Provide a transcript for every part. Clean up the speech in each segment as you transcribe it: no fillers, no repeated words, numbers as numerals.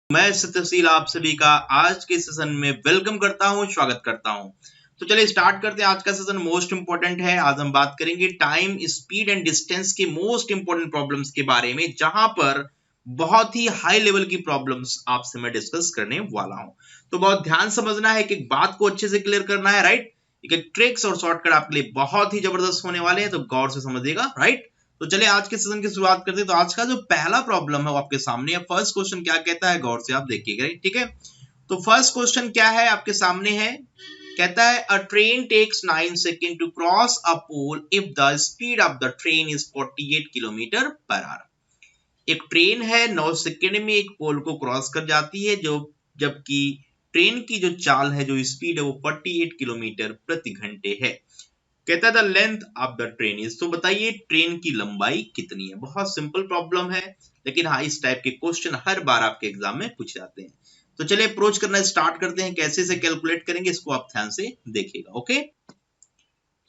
मैं सत्यशील आप सभी का आज के सेशन में वेलकम करता हूं, स्वागत करता हूं। तो चलिए स्टार्ट करते हैं। आज का सेशन मोस्ट इंपोर्टेंट है। आज हम बात करेंगे टाइम, स्पीड एंड डिस्टेंस के मोस्ट इंपोर्टेंट प्रॉब्लम्स के बारे में, जहां पर बहुत ही हाई लेवल की प्रॉब्लम्स आपसे मैं डिस्कस करने वाला हूं। तो बहुत ध्यान समझना है कि बात को अच्छे से क्लियर करना है, राइट। एक ट्रिक्स और शॉर्टकट आपके लिए बहुत ही जबरदस्त होने वाले हैं, तो गौर से समझिएगा, राइट। तो चलिए आज के सेशन की शुरुआत करते हैं। तो आज का जो पहला प्रॉब्लम है वो आपके सामने है। फर्स्ट क्वेश्चन क्या कहता है, गौर से आप देखिएगा, ठीक है। तो फर्स्ट क्वेश्चन क्या है आपके सामने है, कहता है a train takes 9 second to cross a pole if the speed of the train is 48 kilometre per hour. एक ट्रेन है, 9 सेकंड में एक पोल को क्रॉस कर जाती है, जो जबकि ट्रेन की जो चाल है, जो स्पीड है वो 48 किलोमीटर प्रति घंटे है। कहता है the length of the train is, तो बताइए ट्रेन की लंबाई कितनी है। बहुत सिंपल प्रॉब्लम है, लेकिन हाँ इस टाइप के क्वेश्चन हर बार आपके एग्जाम में पूछ जाते हैं। तो चलिए अप्रोच करना स्टार्ट करते हैं। कैसे से कैलकुलेट करेंगे इसको आप ध्यान से देखिएगा, ओके।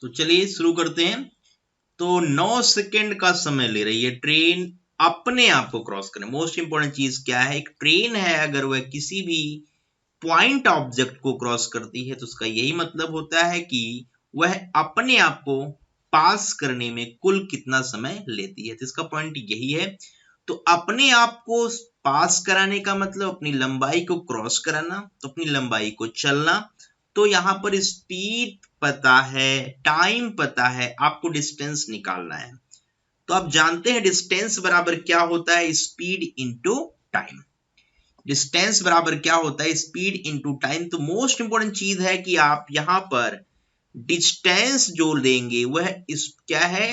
तो चलिए शुरू करते हैं। तो 9 सेकंड का समय ले रही है ट्रेन अपने आप को क्रॉस करने। मोस्ट इंपोर्टेंट चीज क्या है, एक ट्रेन है, अगर वह किसी भी पॉइंट ऑब्जेक्ट को क्रॉस करती है तो उसका यही मतलब होता है कि वह अपने आप को पास करने में कुल कितना समय लेती है। तो इसका पॉइंट यही है। तो अपने आप को पास कराने का मतलब अपनी लंबाई को क्रॉस कराना, तो अपनी लंबाई को चलना। तो यहां पर स्पीड पता है, टाइम पता है, आपको डिस्टेंस निकालना है। तो आप जानते हैं डिस्टेंस बराबर क्या होता है, स्पीड इंटू टाइम। डिस्टेंस बराबर क्या होता है, स्पीड इंटू टाइम। तो मोस्ट इंपोर्टेंट चीज है कि आप यहां पर डिस्टेंस जो लेंगे वह इस क्या है,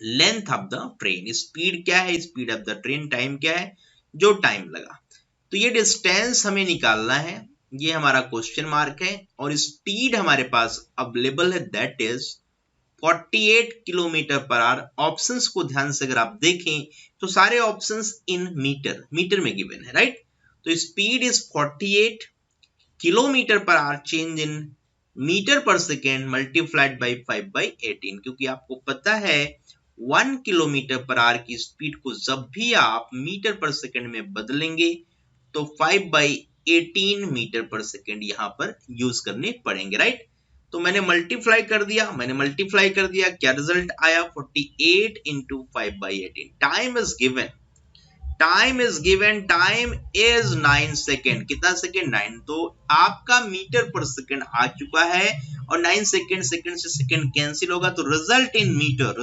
length of the train. Speed क्या है, speed of the train. Time क्या है, जो टाइम लगा। तो ये डिस्टेंस हमें निकालना है, ये हमारा क्वेश्चन मार्क है। और स्पीड हमारे पास अवेलेबल है, that is 48 kilometre per hour. Options को ध्यान से अगर आप देखें तो सारे ऑप्शंस इन मीटर में गिवन है, राइट। तो speed is 48 kilometre per hour, change in metre per second multiplied by 5/18। क्योंकि आपको पता है 1 किलोमीटर पर आवर की स्पीड को जब भी आप मीटर पर सेकेंड में बदलेंगे तो 5/18 मीटर पर सेकेंड यहां पर यूज करने पड़ेंगे, राइट। तो मैंने मल्टीप्लाई कर दिया, क्या रिजल्ट आया, 48 into 5/18। Time is given, time is 9 second. कितना सेकेंड, 9। तो आपका मीटर पर सेकेंड आ चुका है, और 9 सेकेंड, सेकेंड से सेकेंड कैंसिल होगा, तो रिजल्ट इन मीटर।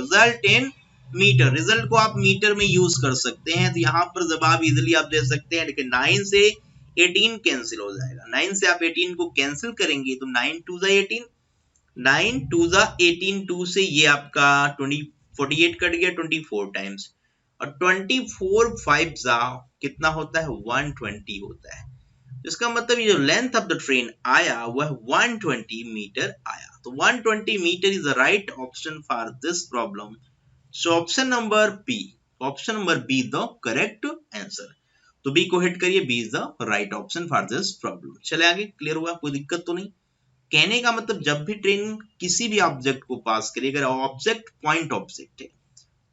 रिजल्ट को आप मीटर में यूज कर सकते हैं। तो यहां पर जवाब इजिली आप दे सकते हैं, लेकिन 9 से 18 कैंसिल हो जाएगा। 9 से आप 18 को कैंसिल करेंगे तो 9 टू जा 18, 9 टू जा 18, 2 से ये आपका 48 कट गया 24 टाइम्स, और 24 5 जा कितना होता है, 120 होता है। इसका मतलब ये जो लेंथ ऑफ द ट्रेन आया वह 120 मीटर आया। तो 120 metre is the right option for this problem. So option number B the correct answer. तो बी को हिट करिए, B is the right option for this problem. चले आगे, क्लियर हुआ, कोई दिक्कत तो नहीं। कहने का मतलब जब भी ट्रेन किसी भी ऑब्जेक्ट को पास करे, अगर ऑब्जेक्ट पॉइंट ऑब्जेक्ट है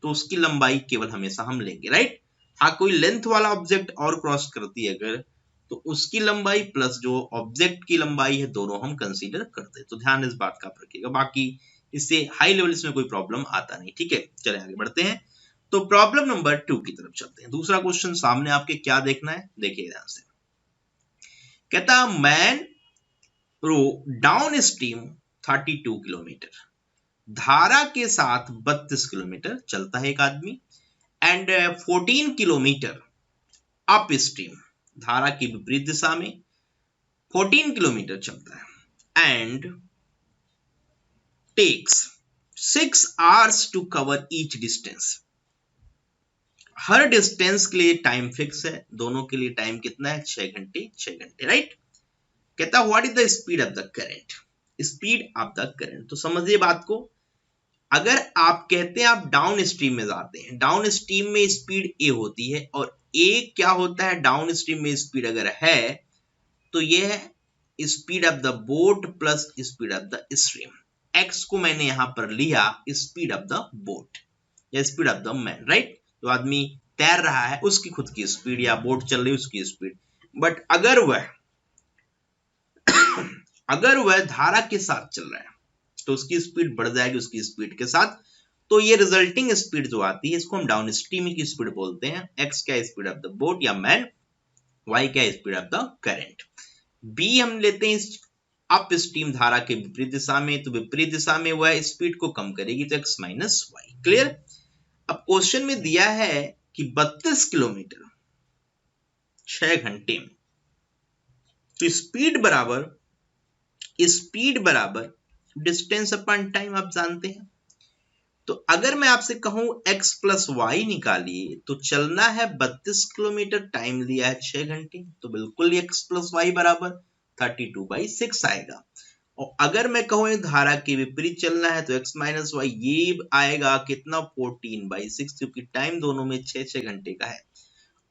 तो उसकी लंबाई केवल हमेशा हम लेंगे, राइट। हाँ कोई लेंथ वाला ऑब्जेक्ट और क्रॉस करती है अगर, तो उसकी लंबाई प्लस जो ऑब्जेक्ट की लंबाई है दोनों हम कंसीडर करते हैं। तो ध्यान इस बात का आप रखिएगा। बाकी इससे हाई लेवल इसमें कोई प्रॉब्लम आता नहीं, ठीक है। चले आगे बढ़ते हैं। तो प्रॉब्लम नंबर 2 की तरफ चलते हैं। दूसरा क्वेश्चन सामने आपके क्या देखना है, देखिए ध्यान से। कहता मैन रो डाउन स्ट्रीम 32 किलोमीटर, धारा के साथ 32 किलोमीटर चलता है एक आदमी, एंड 14 किलोमीटर अप स्ट्रीम, धारा की विपरीत दिशा में 14 किलोमीटर चलता है, and takes 6 hours to cover each distance. हर डिस्टेंस के लिए टाइम फिक्स है, दोनों के लिए टाइम कितना है, 6 घंटे 6 घंटे, राइट। कहता what is the speed of the current, speed of the current. तो समझिए बात को, अगर आप कहते हैं आप डाउन स्ट्रीम में जाते हैं, डाउन स्ट्रीम में स्पीड ए होती है, और ए क्या होता है, डाउन स्ट्रीम में स्पीड अगर है तो ये है speed of the boat plus speed of the stream. X को मैंने यहां पर लिया स्पीड ऑफ द बोट या speed of the man, right. तो आदमी तैर रहा है उसकी खुद की स्पीड या बोट चल रही है उसकी स्पीड। बट अगर वह धारा के साथ चल रहा है तो उसकी स्पीड बढ़ जाएगी उसकी स्पीड के साथ। तो ये रिजल्टिंग स्पीड जो आती है इसको हम डाउन स्ट्रीम की स्पीड बोलते हैं। एक्स क्या स्पीड ऑफ द बोट या मैन, वाई क्या speed of the current. B हम लेते हैं अप स्ट्रीम धारा के विपरीत दिशा में, तो विपरीत दिशा में वह स्पीड को कम करेगी तो एक्स माइनस वाई। क्लियर। अब क्वेश्चन में दिया है कि 32 किलोमीटर 6 घंटे में, तो स्पीड बराबर डिस्टेंस अपॉन टाइम आप जानते हैं। तो अगर मैं आपसे कहूं x प्लस वाई निकालिए तो चलना है 32 किलोमीटर, टाइम लिया है 6 घंटे, तो बिल्कुल x प्लस वाई बराबर 32/6 आएगा। और अगर मैं कहूं धारा के विपरीत चलना है तो x माइनस वाई ये आएगा कितना 14/6, क्योंकि टाइम दोनों में 6 घंटे का है।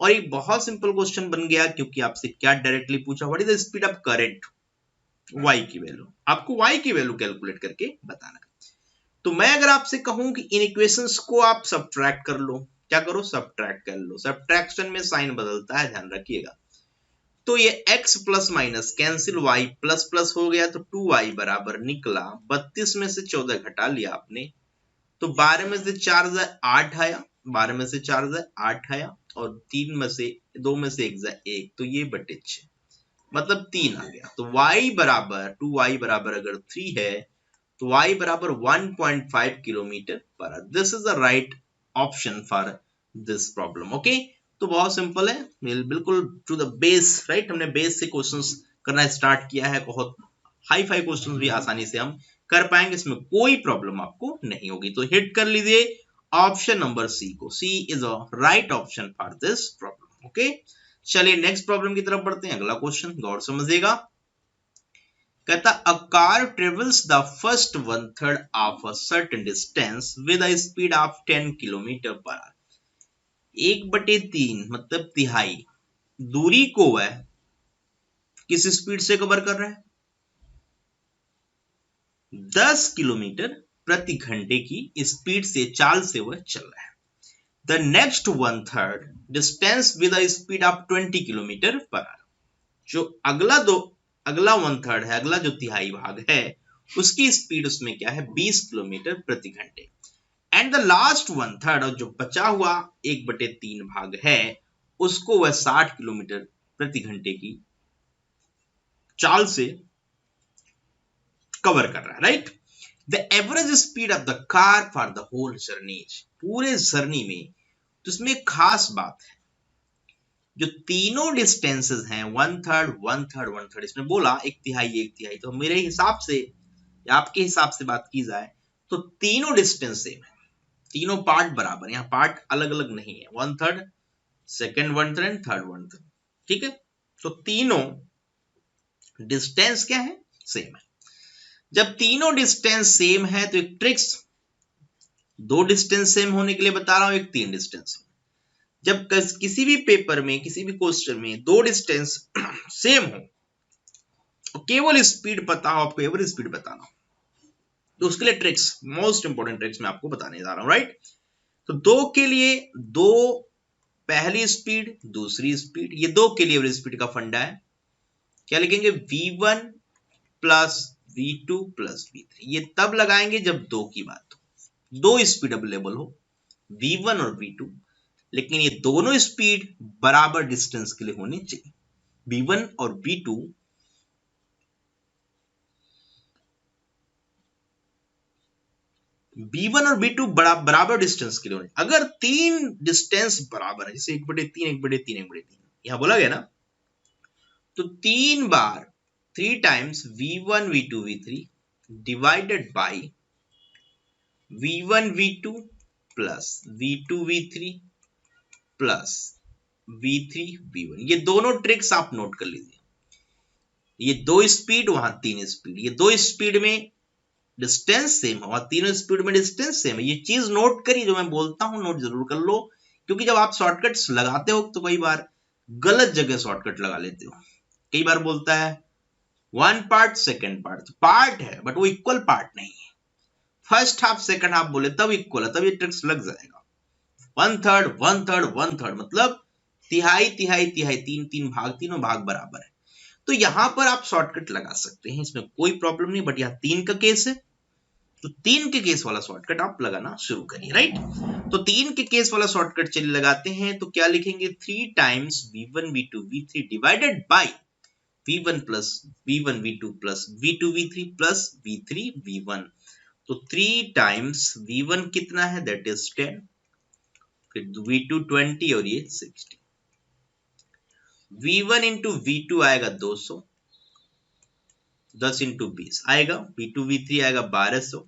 और एक बहुत सिंपल क्वेश्चन बन गया, क्योंकि आपसे क्या डायरेक्टली पूछा what is the speed of current, y की वैल्यू, आपको y की वैल्यू कैलकुलेट करके बताना। तो मैं अगर आपसे कहूं कि इन इक्वेशंस को आप सब्ट्रैक्ट कर लो, क्या करो सब्ट्रैक्ट कर लो, सब्ट्रैक्शन में साइन बदलता है ध्यान रखिएगा। तो ये x plus minus cancel y plus plus हो गया तो 2y बराबर निकला 32 में से 14 घटा लिया आपने तो 12 में से 4 जाए 8 आया, 12 में से 4 जाए 8 आया और 3 में से 2 में से 1 जाए 1, तो ये बटे 6 मतलब 3 आ गया। तो y बराबर 2y बराबर अगर 3 है तो y बराबर 1.5 kilometre per our. This is the right option for this problem. Okay, तो बहुत सिंपल है, बिल्कुल टू द बेस, राइट। हमने बेस से क्वेश्चंस करना स्टार्ट किया है, बहुत हाई फाई क्वेश्चंस भी आसानी से हम कर पाएंगे, इसमें कोई प्रॉब्लम आपको नहीं होगी। तो हिट कर लीजिए ऑप्शन नंबर सी को, C is a right option for this problem. Okay, चलिए नेक्स्ट प्रॉब्लम की तरफ बढ़ते हैं। अगला क्वेश्चन गौर समझिएगा, कहता a car travels the first 1/3 of a certain distance with a speed of 10 kilometre per hour. 1/3 मतलब तिहाई दूरी को वह किस स्पीड से कवर कर रहा है, 10 किलोमीटर प्रति घंटे की स्पीड से, चाल से वह चल रहा है। The next 1/3 distance with a speed of 20 kilometre per our. जो अगला 1/3 है, अगला जो तिहाई भाग है उसकी स्पीड उसमें क्या है 20 किलोमीटर प्रति घंटे। एंड द लास्ट 1/3 और जो बचा हुआ 1/3 भाग है उसको वह 60 किलोमीटर प्रति घंटे की चाल से कवर कर रहा है, right. The average speed of the car for the whole journey, पूरे जर्नी में। तो इसमें एक खास बात है, जो तीनों डिस्टेंसेस हैं 1/3 1/3 1/3, इसमें बोला 1/3 तो मेरे हिसाब से या आपके हिसाब से बात की जाए तो तीनों डिस्टेंस सेम है, तीनों पार्ट बराबर, यहाँ पार्ट अलग अलग नहीं है, 1/3 सेकेंड 1/3 थर्ड 1/3, ठीक है। तो तीनों डिस्टेंस क्या है सेम है। जब तीनों डिस्टेंस सेम है तो एक ट्रिक्स, दो डिस्टेंस सेम होने के लिए बता रहा हूं, एक तीन डिस्टेंस। जब किसी भी पेपर में किसी भी क्वेश्चन में दो डिस्टेंस सेम हो और केवल स्पीड पता हो, आपको एवरेज स्पीड बताना हो, तो उसके लिए ट्रिक्स, मोस्ट इंपोर्टेंट ट्रिक्स मैं आपको बताने जा रहा हूं, राइट। तो दो के लिए दो, पहली स्पीड दूसरी स्पीड, ये दो के लिए एवरेज स्पीड का फंडा है। क्या लिखेंगे v1 plus v2 plus v3, ये तब लगाएंगे जब दो की बात हो, दो स्पीड अवेलेबल हो v1 और v2, लेकिन ये दोनों स्पीड बराबर डिस्टेंस के लिए होनी चाहिए। v1 और v2 और v2 बराबर डिस्टेंस के लिए होने। अगर तीन डिस्टेंस बराबर है, जैसे 1/3 1/3 1/3 यहां बोला गया ना, तो 3 बार 3 times v1 v2 v3 divided by v1 v2 plus v2 v3 plus v3 v1, ये दोनों ट्रिक्स आप नोट कर लीजिए। ये दो स्पीड वहां तीन स्पीड, ये दो स्पीड में डिस्टेंस सेम है, तीनों स्पीड में डिस्टेंस सेम है। ये चीज नोट करिए, जो मैं बोलता हूं नोट जरूर कर लो, क्योंकि जब आप शॉर्टकट्स लगाते हो तो कई बार गलत जगह शॉर्टकट लगा लेते हो। कई बार बोलता है वन पार्ट सेकेंड पार्ट, तो पार्ट है बट वो इक्वल पार्ट नहीं है। फर्स्ट हाफ सेकंड हाफ बोले तब इक्वल है, तब ये ट्रिक्स लग जाएगा। 1/3 मतलब तिहाई तिहाई तिहाई, तीन भाग, तीनों भाग बराबर है। तो यहां पर आप शॉर्टकट लगा सकते हैं, इसमें कोई प्रॉब्लम नहीं। बट यहाँ 3 का केस है, तो 3 के केस वाला शॉर्टकट आप लगाना शुरू करिए, राइट। तो 3 के केस वाला शॉर्टकट चलिए लगाते हैं। तो क्या लिखेंगे, 3 times v1 v2 v3 divided by v1 plus v1 v2 plus v2 v3 plus v3 v1। तो 3 टाइम्स v1 कितना है, दैट इज 10, फिर v2 20 और ये 60। v1 इंटू v2 आएगा 200, 10 इंटू 20 आएगा, v2 v3 आएगा 1200,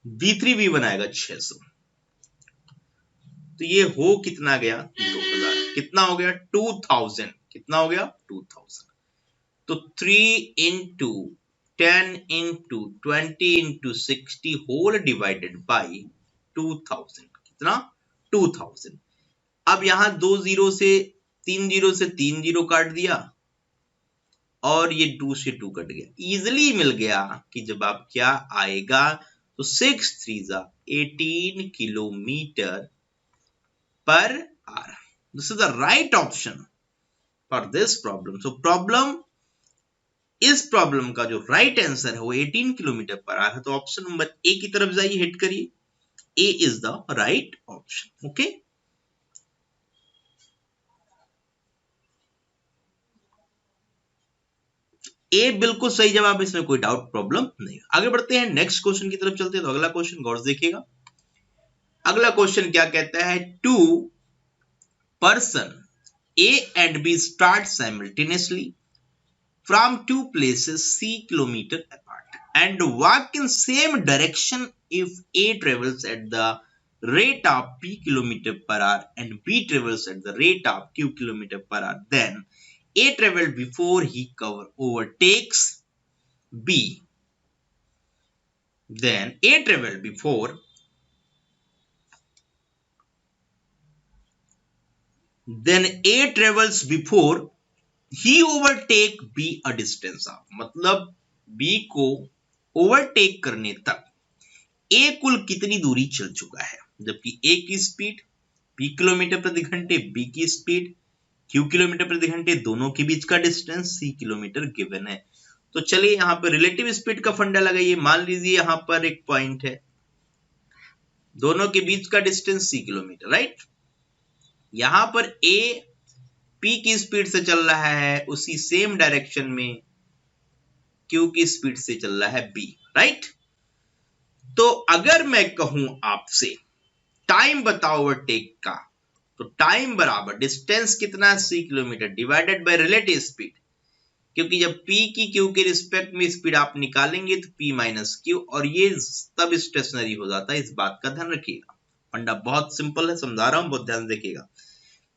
v3 v1 आएगा 600। तो ये हो कितना गया, 2000। कितना हो गया, 2000। कितना हो गया, 2000। तो 3 into 10 into 20 into 60 whole divided by 2000। कितना, 2000। अब यहां 2 जीरो से 3 जीरो से 3 जीरो काट दिया और ये 2 से 2 कट गया। इजिली मिल गया कि जब आप क्या आएगा, तो 6 3 18 kilometre per hour. This is the right option for this problem. So problem, इस प्रॉब्लम का जो राइट आंसर है वो 18 किलोमीटर पर आवर है। तो ऑप्शन नंबर ए की तरफ जाइए, हिट करिए, A is the right option. Okay, A बिल्कुल सही जवाब, इसमें कोई डाउट प्रॉब्लम नहीं। आगे बढ़ते हैं, नेक्स्ट क्वेश्चन की तरफ चलते हैं। तो अगला क्वेश्चन गौर से देखिएगा। अगला क्वेश्चन क्या कहता है, 2 person A and B start simultaneously from 2 places C kilometer apart and walk in same direction if A travels at the rate of P kilometer per hour and B travels at the rate of Q kilometer per hour, then A traveled before he overtakes B. Then A traveled before A travels before he overtake B a distance of, मतलब B को overtake करने तक A कुल कितनी दूरी चल चुका है। जबकि A की स्पीड P किलोमीटर प्रति घंटे, B की स्पीड Q किलोमीटर प्रति घंटे, दोनों के बीच का डिस्टेंस C किलोमीटर गिवन है। तो चलिए यहाँ पर रिलेटिव स्पीड का फंडा लगाइए। मान लीजिए यहाँ पर एक पॉइंट है, दोनों के बीच का डिस्टेंस C किलोमीटर, राइट। यहां पर A P की स्पीड से चल रहा है, उसी सेम डायरेक्शन में Q की स्पीड से चल रहा है B, राइट। तो अगर मैं कहूं आपसे टाइम बताओ ओवरटेक का, तो टाइम बराबर डिस्टेंस कितना है, C kilometre divided by relative speed. क्योंकि जब P की Q के रिस्पेक्ट में स्पीड आप निकालेंगे तो P माइनस Q, और ये तब स्टेशनरी हो जाता है। इस बात का ध्यान रखिएगा, फंडा बहुत सिंपल है, समझा रहा हूं, बहुत ध्यान देखिएगा।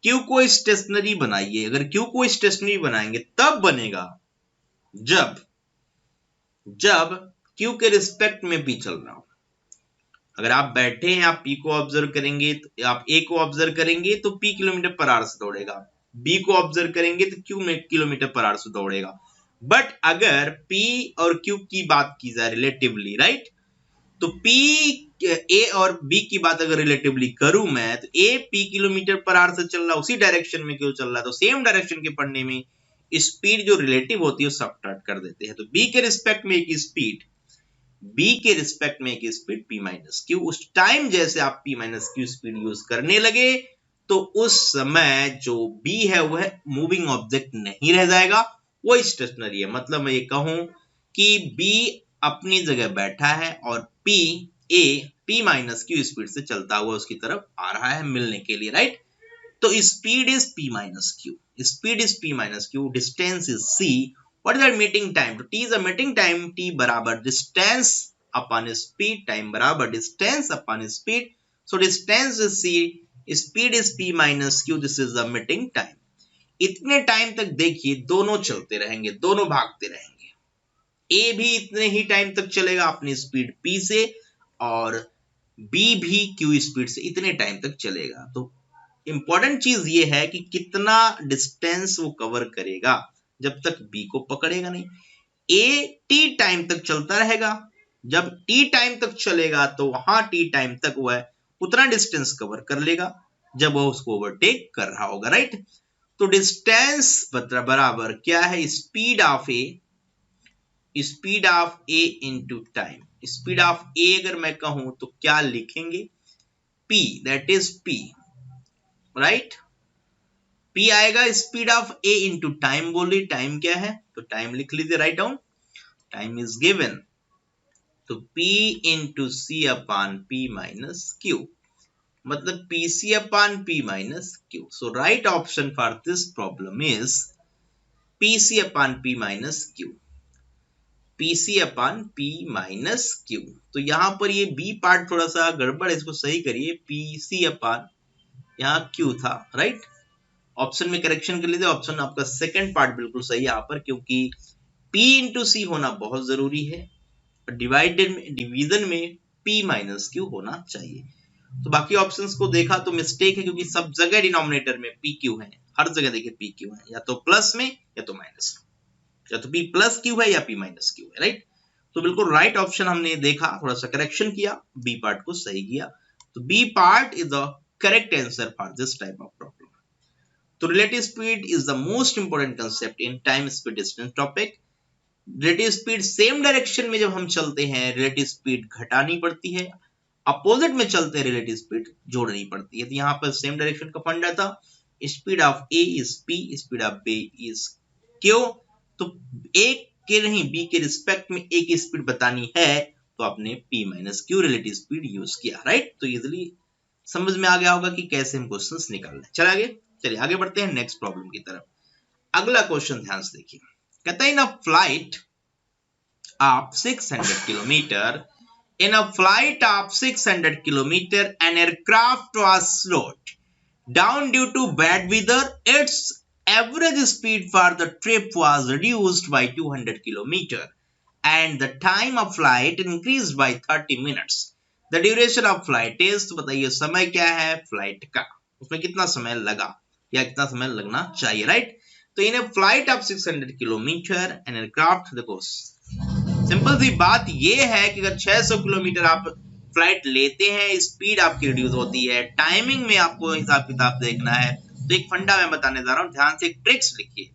Q को स्टेशनरी बनाइए। अगर Q को स्टेशनरी बनाएंगे तब बनेगा जब Q के रिस्पेक्ट में P चल रहा हो। अगर आप बैठे हैं, आप P को ऑब्जर्व करेंगे, तो आप A को ऑब्जर्व करेंगे तो P किलोमीटर पर आवर से दौड़ेगा, B को ऑब्जर्व करेंगे तो Q में किलोमीटर पर आवर से दौड़ेगा। बट अगर P और Q की बात की जाए रिलेटिवली, राइट, तो A और B की बात अगर रिलेटिवली करूं मैं, तो A P kilometre per our से चल रहा है, उसी डायरेक्शन में क्यों चल रहा है, तो सेम डायरेक्शन के पढ़ने में स्पीड जो रिलेटिव होती है सब्ट्रैक्ट कर देते हैं। तो B के रिस्पेक्ट में एक स्पीड, B के रिस्पेक्ट में एक स्पीड P माइनस Q। उस टाइम जैसे आप P minus Q speed use करने लगे तो उस समय जो B है वह मूविंग ऑब्जेक्ट नहीं रह जाएगा, वो स्टेशनरी है। मतलब मैं ये कहूं कि B अपनी जगह बैठा है और P माइनस Q स्पीड से चलता हुआ उसकी तरफ आ रहा है मिलने के लिए, राइट। तो speed is P minus Q, speed is P minus Q, distance is C। What is the meeting time? तो T is the meeting time, T बराबर distance upon speed, time बराबर distance upon speed. So distance is C, speed is P minus Q, this is the meeting time. इतने time तक देखिए दोनों चलते रहेंगे, दोनों भागते रहेंगे। A भी इतने ही टाइम तक चलेगा अपनी स्पीड P से, और B भी Q स्पीड से इतने टाइम तक चलेगा। तो इंपॉर्टेंट चीज ये है कि कितना डिस्टेंस वो कवर करेगा जब तक B को पकड़ेगा नहीं। ए टी टाइम तक चलता रहेगा, जब टी टाइम तक चलेगा तो वहां टी टाइम तक वह उतना डिस्टेंस कवर कर लेगा जब वह उसको ओवरटेक कर रहा होगा, राइट। तो डिस्टेंस बराबर क्या है, speed of A into time. Speed of A अगर मैं कहूं तो क्या लिखेंगे, P, that is P, right. P आएगा speed of A into time, बोलिए टाइम क्या है, तो टाइम लिख लीजिए, write down, time is given, तो P into C upon P minus Q, मतलब PC upon P minus Q. So right option for this problem is PC upon P minus Q, PC upon P minus Q. तो यहां पर ये B part थोड़ा सा गड़बड़ है, इसको सही करिए, PC अपान यहाँ Q था, राइट। ऑप्शन में करेक्शन कर लीजिए, ऑप्शन आपका सेकंड पार्ट बिल्कुल सही है यहाँ पर, क्योंकि P इंटू सी होना बहुत जरूरी है, डिवाइडेड में, डिवीजन में P माइनस क्यू होना चाहिए। तो बाकी ऑप्शंस को देखा तो मिस्टेक है, क्योंकि सब जगह डिनोमिनेटर में पी क्यू है, हर जगह देखिए पी क्यू है, या तो प्लस में या तो माइनस में, या तो पी प्लस क्यू है या पी माइनस क्यू है, राइट। तो बिल्कुल राइट ऑप्शन हमने देखा, थोड़ा सा करेक्शन किया, बी पार्ट को सही किया, तो B part is the correct answer for this type of problem. तो relative speed is the most important concept in time speed distance topic. Relative speed same direction में जब हम चलते हैं रिलेटिव स्पीड घटानी पड़ती है, अपोजिट में चलते हैं रिलेटिव स्पीड जोड़नी पड़ती है। तो यहाँ पर सेम डायरेक्शन का फंडा था, speed of A is P, speed of B is Q. तो ए के नहीं बी के रिस्पेक्ट में ए की स्पीड बतानी है, तो आपने P minus Q relative speed use किया, राइट। तो इजिली समझ में आ गया होगा कि कैसे हम क्वेश्चंस निकालना है। चलिए आगे बढ़ते हैं नेक्स्ट प्रॉब्लम की तरफ। अगला क्वेश्चन ध्यान से देखिए, कहता है in a flight of 600 kilometre, in a flight of 600 km, an aircraft was slowed down due to bad weather. Its average speed for the trip was reduced by 200 km and the time of flight increased by 30 minutes. The duration of flight is, तो बताइए समय क्या है flight का, उसमें कितना समय लगा या कितना समय लगना चाहिए, राइट। तो in a flight of 600 kilometre an aircraft, देखो सिंपल सी बात ये है कि अगर 600 किलोमीटर आप फ्लाइट लेते हैं, स्पीड आपकी रिड्यूस होती है, टाइमिंग में आपको हिसाब किताब देखना है। तो एक फंडा मैं बताने जा रहा हूं, ध्यान से एक ट्रिक्स लिखिए,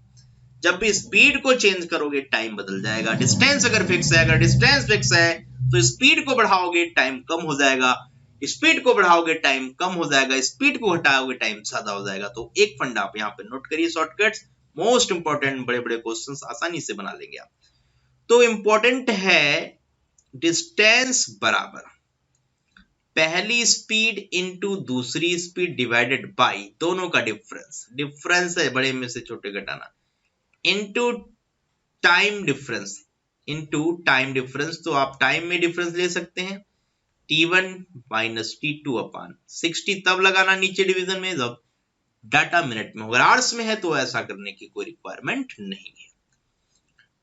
जब भी स्पीड को चेंज करोगे टाइम बदल जाएगा। डिस्टेंस अगर फिक्स है, अगर डिस्टेंस फिक्स है तो स्पीड को बढ़ाओगे टाइम कम हो जाएगा, स्पीड को बढ़ाओगे टाइम कम हो जाएगा, स्पीड को घटाओगे टाइम ज्यादा हो जाएगा। तो एक फंडा आप यहाँ पे नोट करिए, शॉर्टकट्स मोस्ट इंपॉर्टेंट, बड़े बड़े क्वेश्चंस आसानी से बना लेंगे आप। तो इंपॉर्टेंट है डिस्टेंस बराबर पहली स्पीड इनटू दूसरी स्पीड डिवाइडेड बाय दोनों का डिफरेंस, डिफरेंस है बड़े में से छोटे घटाना, into time difference, into time difference. तो आप टाइम में डिफरेंस ले सकते हैं, T1 माइनस T2 अपान 60 तब लगाना नीचे डिवीजन में जब डाटा मिनट में, अगर आवर्स में है तो ऐसा करने की कोई रिक्वायरमेंट नहीं है।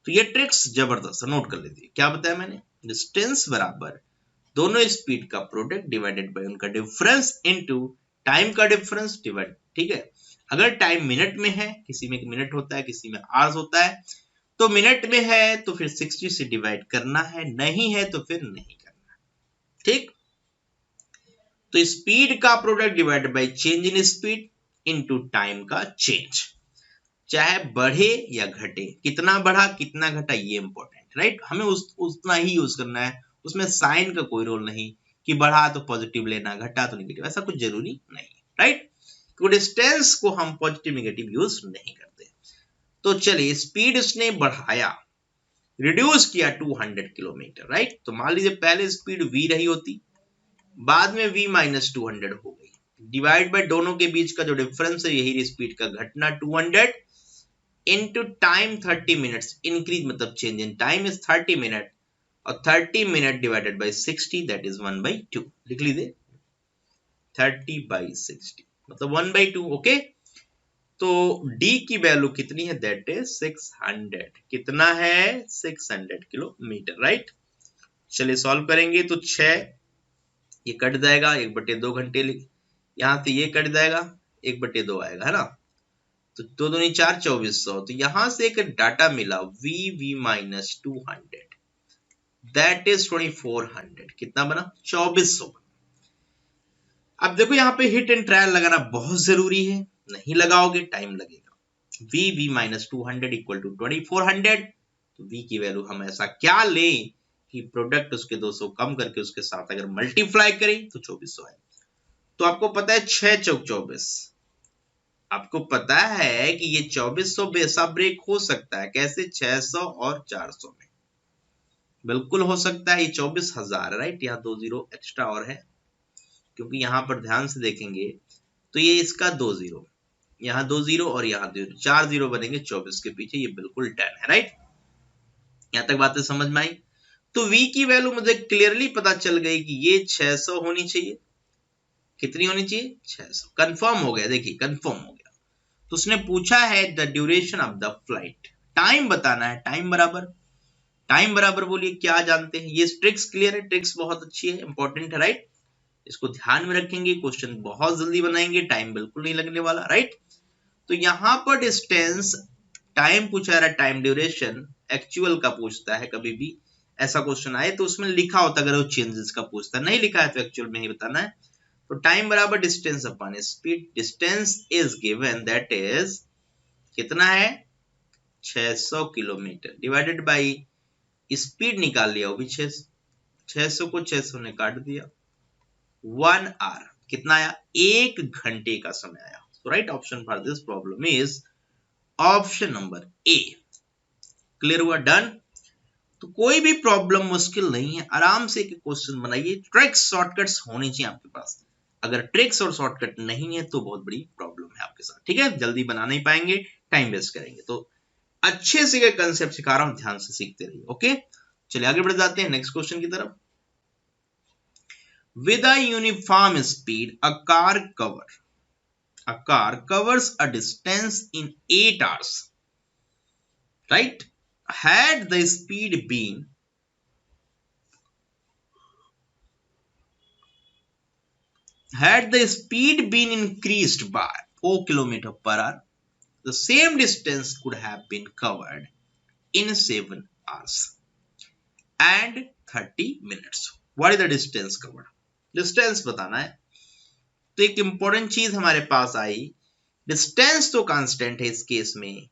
तो ये ट्रिक्स जबरदस्त नोट कर लीजिए। क्या बताया मैंने, डिस्टेंस बराबर दोनों स्पीड का प्रोडक्ट डिवाइडेड बाय उनका डिफरेंस इनटू टाइम का डिफरेंस डिवाइड, ठीक है। अगर टाइम मिनट में है, किसी में मिनट होता है किसी में आवर्स होता है, तो मिनट में है तो फिर 60 से डिवाइड करना है, नहीं है तो फिर नहीं करना, ठीक। तो स्पीड का product divided by change in speed into time का चेंज, चाहे बढ़े या घटे, कितना बढ़ा कितना घटा ये इंपॉर्टेंट, राइट। हमें उतना ही यूज करना है, उसमें साइन का कोई रोल नहीं कि बढ़ा तो पॉजिटिव लेना, घटा तो नेगेटिव, ऐसा कुछ जरूरी नहीं, राइट। डिस्टेंस को हम पॉजिटिव नेगेटिव यूज नहीं करते। तो चलिए स्पीड उसने बढ़ाया, रिड्यूस किया 200 किलोमीटर, राइट। तो मान लीजिए पहले स्पीड v रही होती, बाद में v माइनस 200 हो गई, डिवाइड बाय दोनों के बीच का जो डिफरेंस है यही स्पीड का घटना 200 इनटू टाइम 30 मिनट्स, इंक्रीज मतलब change in time is 30 minute, और 30 minute divided by 60 that is 1/2, लिख लीजिए 30/60 मतलब 1/2, ओके। तो d की वैल्यू कितनी है, दैट इज 600, कितना है 600 किलोमीटर, राइट। चलिए सॉल्व करेंगे तो 6 ये कट जाएगा, 1/2 घंटे, यहां से ये कट जाएगा, 1/2 आएगा, है ना। तो 2 दूनी 4, 2400। तो यहां से एक डाटा मिला वी माइनस 200, दैट इज 2400। कितना बना? 2400। अब देखो यहाँ पे हिट एंड ट्रायल लगाना बहुत जरूरी है, नहीं लगाओगे टाइम लगेगा। V minus 200 equal to 2400। तो वी की वैल्यू हम ऐसा क्या लें कि प्रोडक्ट उसके 200 कम करके उसके साथ अगर मल्टीप्लाई करें तो 2400 आए। तो आपको पता है 6 चौक 24, आपको पता है कि ये 2400 बेसा ब्रेक हो सकता है। कैसे? 600 और 400 में बिल्कुल हो सकता है। ये 24,000, राइट? यहाँ 2 जीरो एक्स्ट्रा और है, क्योंकि यहां पर ध्यान से देखेंगे तो ये इसका 2 जीरो, यहाँ 2 जीरो और यहाँ 2 4 जीरो बनेंगे 24 के पीछे। ये बिल्कुल 10 है, राइट? यहां तक बातें समझ में आई? तो v की वैल्यू मुझे क्लियरली पता चल गई कि ये 600 होनी चाहिए। कितनी होनी चाहिए? 600। कंफर्म हो गया, देखिए कंफर्म हो गया। तो उसने पूछा है the duration of the flight, time बताना है। टाइम बराबर बोलिए क्या जानते हैं? ये ट्रिक्स क्लियर है? ट्रिक्स बहुत अच्छी है, इंपॉर्टेंट है, राइट? इसको ध्यान में रखेंगे, क्वेश्चन बहुत जल्दी बनाएंगे, टाइम बिल्कुल नहीं लगने वाला, राइट? तो यहां पर डिस्टेंस, टाइम पूछा रहा है, टाइम ड्यूरेशन एक्चुअल का पूछता है। कभी भी ऐसा क्वेश्चन आए तो उसमें लिखा होता, अगर वो चेंजेस का पूछता है, नहीं लिखा है तो एक्चुअल में ही बताना है। तो टाइम बराबर distance upon speed. Distance is given, that is कितना है? 600 किलोमीटर डिवाइडेड बाई स्पीड निकाल लिया, वो भी 600 को 600 ने काट दिया, 1 आवर। कितना आया? 1 घंटे का समय आया। So right option for this problem is option number A। Clear हुआ? डन। तो कोई भी प्रॉब्लम मुश्किल नहीं है, आराम से एक क्वेश्चन बनाइए। ट्रिक्स शॉर्टकट्स होनी चाहिए आपके पास। अगर ट्रिक्स और शॉर्टकट नहीं है तो बहुत बड़ी प्रॉब्लम है आपके साथ, ठीक है? जल्दी बना नहीं पाएंगे, टाइम वेस्ट करेंगे। तो अच्छे से कंसेप्ट सिखा रहा हूं, ध्यान से सीखते रहिए, ओके? चलिए आगे बढ़ जाते हैं नेक्स्ट क्वेश्चन की तरफ। With a uniform speed a car covers a distance in 8 hours, right? Had the speed been increased by 4 km per hour, the same distance could have been covered in 7 hours and 30 minutes. What is the distance covered? Distance बताना है। तो एक important चीज हमारे पास आई, distance तो constant है इस case में।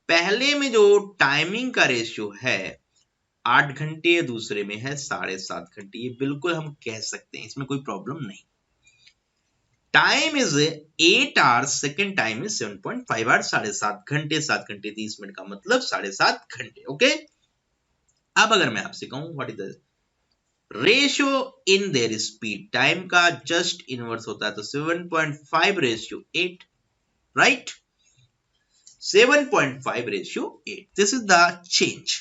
पहले में जो टाइमिंग का रेशियो है 8 घंटे, दूसरे में है 7.5 घंटे। ये बिल्कुल हम कह सकते हैं, इसमें कोई प्रॉब्लम नहीं। Time is 8 hours, second time is 7.5 hours, 7.5 घंटे, 7 घंटे 30 मिनट का मतलब 7.5 घंटे, ओके? अब अगर मैं आपसे कहूं what is the ratio in their speed, time का जस्ट इनवर्स होता है, तो 7.5 ratio 8, right? 7.5 ratio 8, this is the change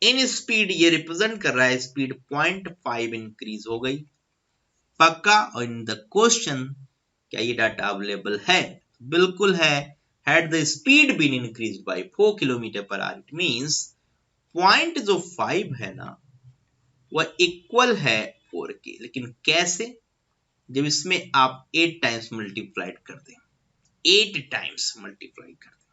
in speed. ये रिप्रेजेंट कर रहा है स्पीड 0.5 इंक्रीज हो गई, पक्का? और इन द क्वेश्चन क्या ये डाटा अवेलेबल है? बिल्कुल है। had the speed been increased by 4 kilometre per our, it means point जो 5 है ना वह इक्वल है 4 के। लेकिन कैसे? जब इसमें आप 8 टाइम्स मल्टीप्लाइड कर दें, 8 टाइम्स मल्टीप्लाई कर दें,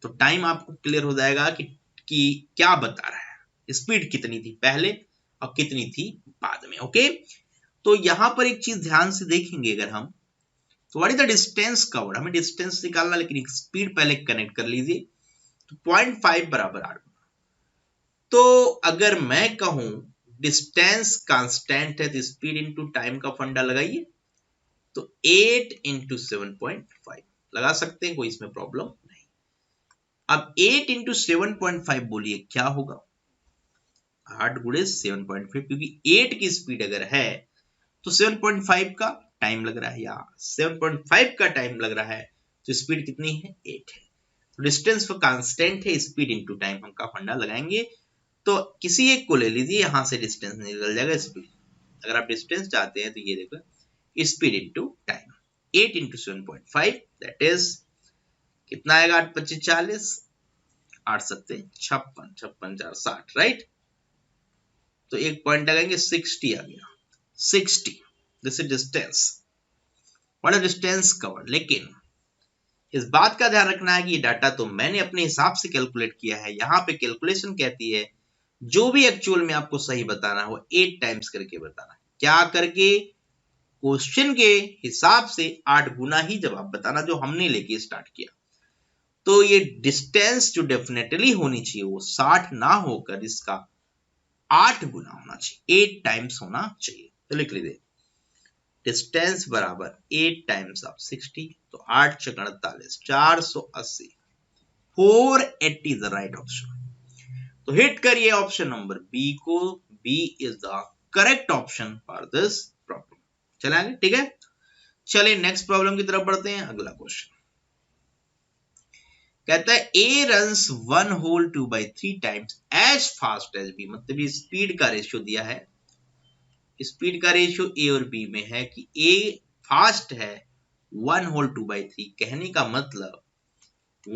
तो टाइम आपको क्लियर हो जाएगा कि क्या बता रहा है, स्पीड कितनी थी पहले और कितनी थी बाद में, ओके? तो यहां पर एक चीज ध्यान से देखेंगे अगर हम, तो what is the distance covered, हमें डिस्टेंस निकालना, लेकिन स्पीड पहले कनेक्ट कर लीजिए। तो 0.5 बराबर 8। तो अगर मैं कहूं डिस्टेंस कांस्टेंट है तो स्पीड इनटू टाइम का फंडा लगाइए, तो 8 इंटू 7.5 लगा सकते हैं, कोई इसमें प्रॉब्लम नहीं। अब 8 इंटू 7.5 बोलिए क्या होगा? 8 गुणे 7.5, क्योंकि 8 की स्पीड अगर है तो 7.5 का टाइम लग रहा है, या 7.5 का टाइम लग रहा है, तो स्पीड कितनी है? 8 है। तो डिस्टेंस तो कांस्टेंट है, स्पीड इनटू टाइम हम का फंडा लगाएंगे। तो किसी एक को ले लीजिए, यहां से डिस्टेंस निकल जाएगा स्पीड। अगर आप डिस्टेंस चाहते हैं तो ये देखो, speed into time, 8 into 7.5 that is कितना आएगा? 8 25 40, 8 7 56, 56 4 60, राइट? तो एक पॉइंट लगाएंगे, 60 आ गया, 60। This is distance, what is distance covered. लेकिन इस बात का ध्यान रखना है कि ये डाटा तो मैंने अपने हिसाब से कैलकुलेट किया है। यहाँ पे कैलकुलेशन कहती है जो भी एक्चुअल में आपको सही बताना है वो 8 टाइम्स करके बताना। क्या करके? क्वेश्चन के हिसाब से 8 गुना ही जवाब बताना, जो हमने लेके स्टार्ट किया। तो ये डिस्टेंस जो डेफिनेटली होनी चाहिए वो 60 ना होकर इसका 8 गुना होना चाहिए, 8 टाइम्स होना चाहिए। तो लिख लीजिए डिस्टेंस बराबर 8 टाइम्स ऑफ 60, तो 8 × 48 480, 480 इज द राइट ऑप्शन। तो हिट करिए ऑप्शन नंबर बी को, B is the correct option for this problem. चले आगे, ठीक है। चलिए नेक्स्ट प्रॉब्लम की तरफ बढ़ते हैं। अगला क्वेश्चन कहता है A runs 1 whole 2/3 times as fast as B. मतलब ये स्पीड का रेशियो दिया है। स्पीड का रेशियो ए और बी में है कि ए फास्ट है 1 होल 2/3। कहने का मतलब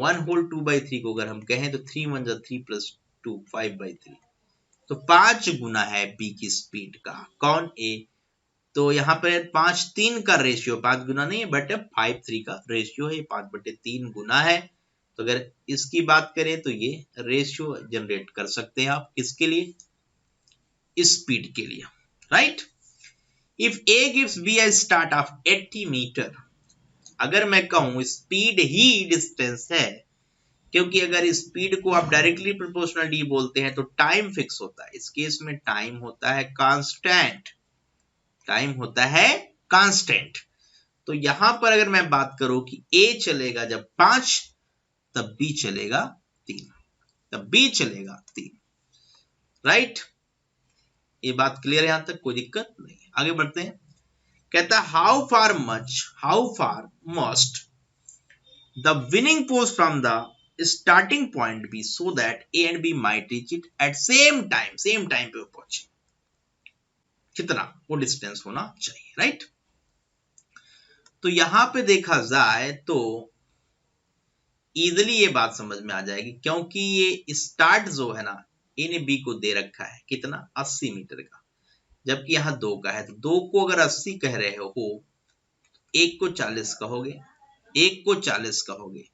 1 होल 2/3 को अगर हम कहें तो 3 1 3 + 2 5/3, तो 5 गुना है बी की स्पीड का। कौन? ए। तो यहाँ पर 5/3 का रेशियो, 5 गुना नहीं है बट 5/3 का रेशियो है, 5/3 गुना है। तो अगर इसकी बात करें तो ये रेशियो जनरेट कर सकते हैं आप। किसके लिए? स्पीड के लिए, right. If A gives B a start of 80 metre, अगर मैं कहूं स्पीड ही डिस्टेंस है, क्योंकि अगर स्पीड को आप डायरेक्टली प्रोपोर्शनल डी बोलते हैं तो टाइम फिक्स होता है। इस केस में टाइम होता है कांस्टेंट, टाइम होता है कांस्टेंट। तो यहां पर अगर मैं बात करूं कि ए चलेगा जब 5, तब बी चलेगा 3, तब बी चलेगा 3, राइट। ये बात क्लियर है? यहां तक कोई दिक्कत नहीं। आगे बढ़ते हैं। कहता है how far must the winning post from the starting point be so that A and B might reach it at same time पे पहुंचे। कितना वो डिस्टेंस होना चाहिए, राइट। तो यहां पे देखा जाए तो इजिली ये बात समझ में आ जाएगी, क्योंकि ये स्टार्ट जो है ना, ए ने बी को दे रखा है कितना? 80 मीटर का, जबकि यहां 2 का है। तो 2 को अगर 80 कह रहे हो, एक को 40 कहोगे, एक को 40 कहोगे,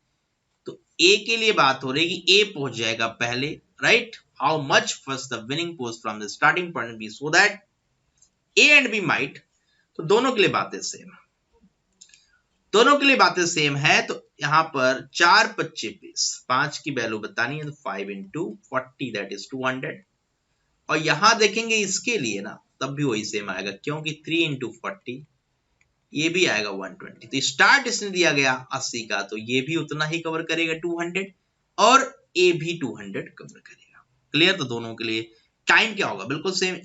तो ए के लिए बात हो रही कि ए पहुंच जाएगा पहले, right. How much first the winning post from the starting point be so that A and B might. तो दोनों के लिए बातें सेम, दोनों के लिए बातें सेम है। तो यहां पर 4 25 20, 5 की वैल्यू बतानी है तो 5 × 40 दैट इज 200। और यहां देखेंगे इसके लिए ना, तब भी वही सेम आएगा, क्योंकि 3 × 40 ये भी आएगा 120। तो स्टार्ट इसने दिया गया 80 का, तो ये भी उतना ही कवर करेगा 200, और ए भी 200 कवर करेगा। क्लियर? तो दोनों के लिए टाइम क्या होगा? बिल्कुल सेम,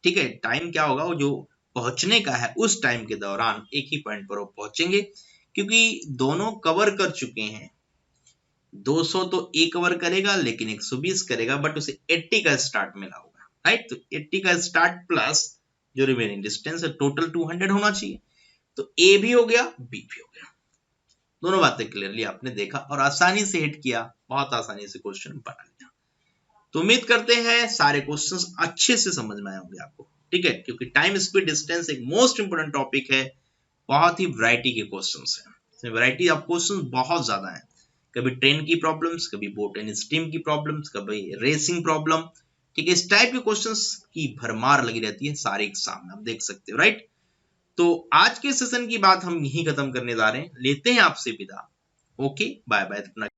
ठीक है। टाइम क्या होगा? वो जो पहुंचने का है उस टाइम के दौरान एक ही पॉइंट पर वो पहुंचेंगे, क्योंकि दोनों कवर कर चुके हैं। 200 तो ए कवर करेगा लेकिन 120 करेगा, बट उसे 80 का स्टार्ट मिला होगा, राइट। तो 80 का स्टार्ट प्लस जो रिमेनिंग डिस्टेंस है, टोटल 200 होना चाहिए। तो ए भी हो गया, बी भी हो गया। दोनों बातें क्लियरली आपने देखा और आसानी से हिट किया, बहुत आसानी से क्वेश्चन बना लिया। तो उम्मीद करते हैं सारे क्वेश्चंस अच्छे से समझ में आए होंगे आपको, ठीक है। क्योंकि टाइम स्पीड डिस्टेंस एक मोस्ट इंपोर्टेंट टॉपिक है, बहुत ही वैरायटी के क्वेश्चंस हैं। इसमें वैरायटी ऑफ क्वेश्चंस बहुत ज्यादा है। कभी ट्रेन की प्रॉब्लम्स, कभी बोट एंड स्टीम की प्रॉब्लम्स, कभी रेसिंग प्रॉब्लम, ठीक है। इस टाइप के क्वेश्चंस की भरमार लगी रहती है सारे एग्जाम में, आप देख सकते हो, राइट। तो आज के सेशन की बात हम यहीं खत्म करने जा रहे हैं, लेते हैं आपसे विदा। Okay, bye bye.